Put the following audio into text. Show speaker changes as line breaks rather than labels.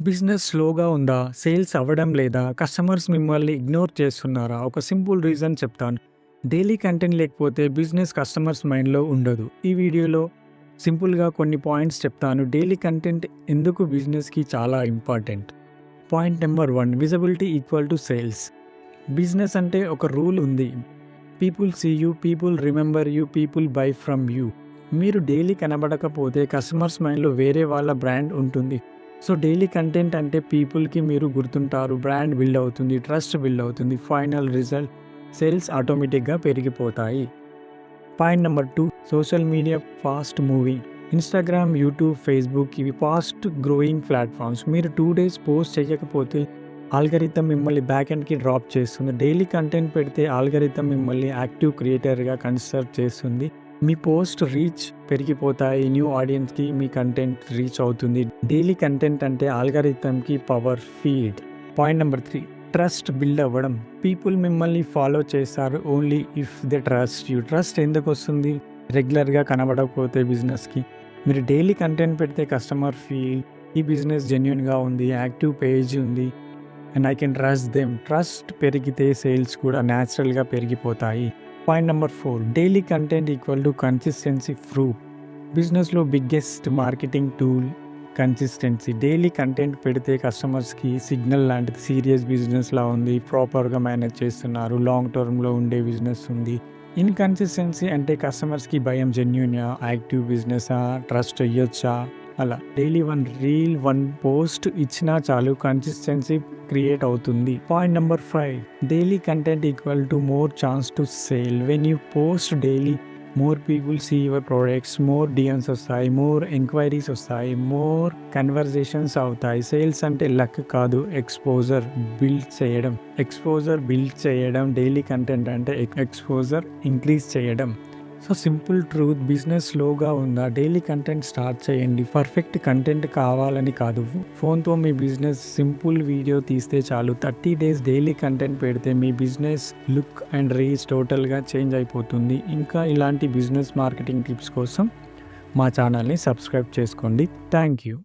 Business స్లోగా ఉందా? Sales అవ్వడం లేదా? కస్టమర్స్ మిమ్మల్ని ఇగ్నోర్ చేస్తున్నారా? ఒక సింపుల్ రీజన్ చెప్తాను. డైలీ కంటెంట్ లేకపోతే బిజినెస్ కస్టమర్స్ మైండ్‌లో ఉండదు. ఈ వీడియోలో సింపుల్‌గా కొన్ని పాయింట్స్ చెప్తాను. డైలీ కంటెంట్ ఎందుకు బిజినెస్‌కి చాలా important. Point number 1 visibility equal to sales. Business అంటే ఒక రూల్ ఉంది. People see you, people remember you, people buy from you. మీరు డైలీ కనబడకపోతే కస్టమర్స్ మైండ్‌లో వేరే వాళ్ళ బ్రాండ్ ఉంటుంది. సో డైలీ కంటెంట్ అంటే పీపుల్కి మీరు గుర్తుంటారు, బ్రాండ్ బిల్డ్ అవుతుంది, ట్రస్ట్ బిల్డ్ అవుతుంది. ఫైనల్ రిజల్ట్ సేల్స్ ఆటోమేటిక్గా పెరిగిపోతాయి. Point number 2 social media fast moving. Instagram, YouTube, Facebook ఇవి ఫాస్ట్ గ్రోయింగ్ ప్లాట్ఫామ్స్. మీరు 2 days పోస్ట్ చేయకపోతే ఆల్గరిథం మిమ్మల్ని బ్యాక్ ఎండ్కి డ్రాప్ చేస్తుంది. డైలీ కంటెంట్ పెడితే ఆల్గరిథం మిమ్మల్ని యాక్టివ్ క్రియేటర్గా కన్సిడర్ చేస్తుంది. మీ పోస్ట్ రీచ్ పెరిగిపోతాయి, న్యూ ఆడియన్స్కి మీ కంటెంట్ రీచ్ అవుతుంది. డైలీ కంటెంట్ అంటే ఆల్గరిథంకి power feed. Point number 3 trust build అవ్వడం. పీపుల్ మిమ్మల్ని ఫాలో చేస్తారు only if they trust you. Trust ఎందుకు వస్తుంది? రెగ్యులర్గా కనబడకపోతే బిజినెస్కి మీరు డైలీ కంటెంట్ పెడితే కస్టమర్ ఫీల్ ఈ బిజినెస్ జెన్యున్గా ఉంది, యాక్టివ్ పేజ్ ఉంది and I can trust them. Trust పెరిగితే సేల్స్ కూడా న్యాచురల్గా పెరిగిపోతాయి. Point number 4 daily content equal to consistency proof. బిజినెస్లో biggest marketing tool consistency. Daily content పెడితే కస్టమర్స్కి సిగ్నల్ లాంటిది. సీరియస్ బిజినెస్లా ఉంది, ప్రాపర్గా మేనేజ్ చేస్తున్నారు, లాంగ్ టర్మ్లో ఉండే బిజినెస్ ఉంది. ఇన్కన్సిస్టెన్సీ అంటే కస్టమర్స్కి భయం, జెన్యూనా, యాక్టివ్ బిజినెసా, ట్రస్ట్ అయ్యొచ్చా అలా. డైలీ 1 రీల్ 1 పోస్ట్ ఇచ్చినా చాలు, కన్సిస్టెన్సీ క్రియేట్ అవుతుంది. Point number 5 daily content equal to more chance to sale. When you post daily more people see your products, more DMs వస్తాయి, మోర్ ఎంక్వైరీస్ వస్తాయి, more conversations అవుతాయి. Sales అంటే luck కాదు, exposure build చేయడం. Daily content అంటే exposure increase చేయడం. So simple truth, business స్లోగా ఉందా? డైలీ కంటెంట్ స్టార్ట్ చేయండి. పర్ఫెక్ట్ కంటెంట్ కావాలని కాదు, ఫోన్తో మీ బిజినెస్ సింపుల్ వీడియో తీస్తే చాలు. 30 days డైలీ కంటెంట్ పెడితే మీ బిజినెస్ లుక్ అండ్ రీచ్ టోటల్గా చేంజ్ అయిపోతుంది. ఇంకా ఇలాంటి బిజినెస్ మార్కెటింగ్ టిప్స్ కోసం మా ఛానల్ని సబ్స్క్రైబ్ చేసుకోండి. Thank you.